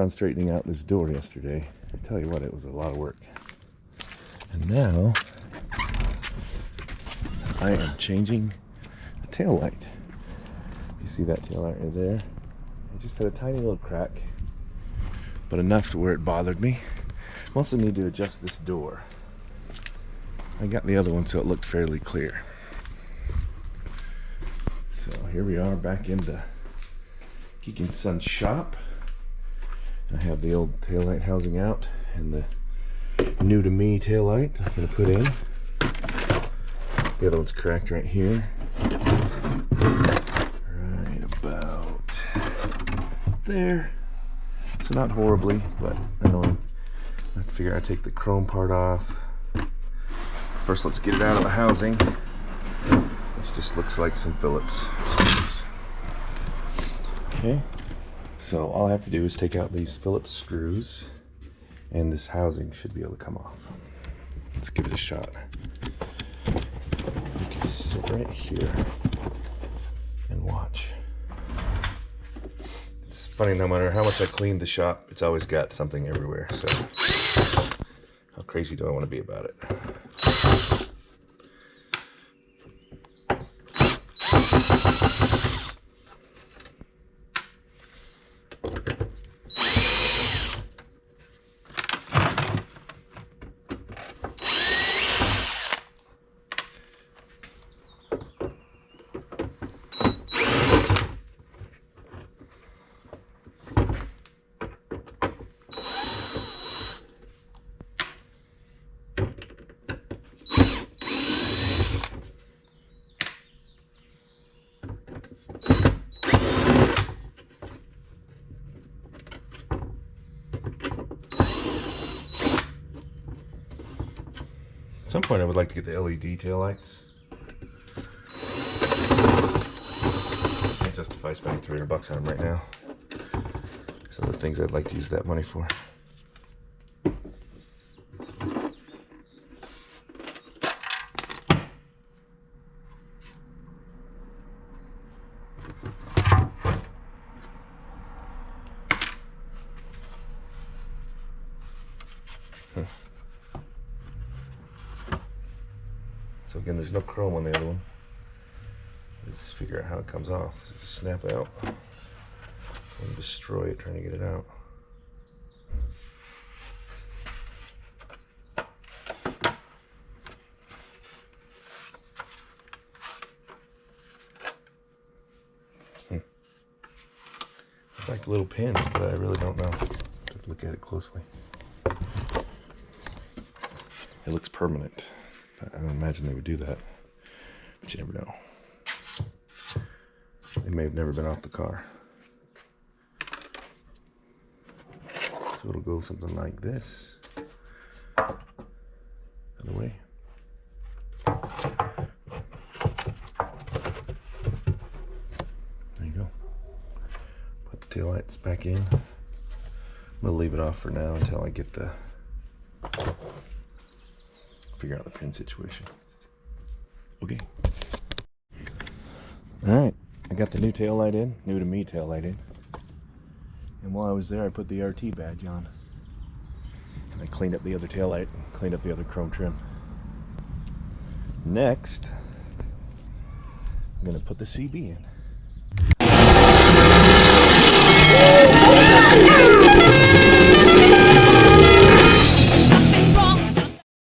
on straightening out this door yesterday. I tell you what, it was a lot of work. And now I am changing the tail light. You see that tail light right there? It just had a tiny little crack, but enough to where it bothered me. Mostly need to adjust this door. I got the other one so it looked fairly clear. So here we are back in the Geek and Son shop. I have the old taillight housing out and the new to me taillight I'm going to put in. The other one's cracked right here. Right about there. So not horribly, but annoying. I have to figure out how to take the chrome part off. First, let's get it out of the housing. This just looks like some Phillips screws. Okay, so all I have to do is take out these Phillips screws, and this housing should be able to come off. Let's give it a shot. You can sit right here and watch. It's funny, no matter how much I clean the shop, it's always got something everywhere. So how crazy do I want to be about it? At some point I would like to get the LED tail lights. Can't justify spending $300 on them right now. There's other things I'd like to use that money for. So again, there's no chrome on the other one. Let's figure out how it comes off. Does it just snap out? And destroy it trying to get it out. I like little pins, but I really don't know. Just look at it closely. It looks permanent. I don't imagine they would do that, but you never know. They may have never been off the car. So it'll go something like this. Other way. There you go. Put the taillights back in. I'm gonna leave it off for now until I get the figure out the pin situation. Okay. Alright, I got the new tail light in, new to me tail light in. And while I was there, I put the RT badge on. And I cleaned up the other tail light and cleaned up the other chrome trim. Next, I'm going to put the CB in.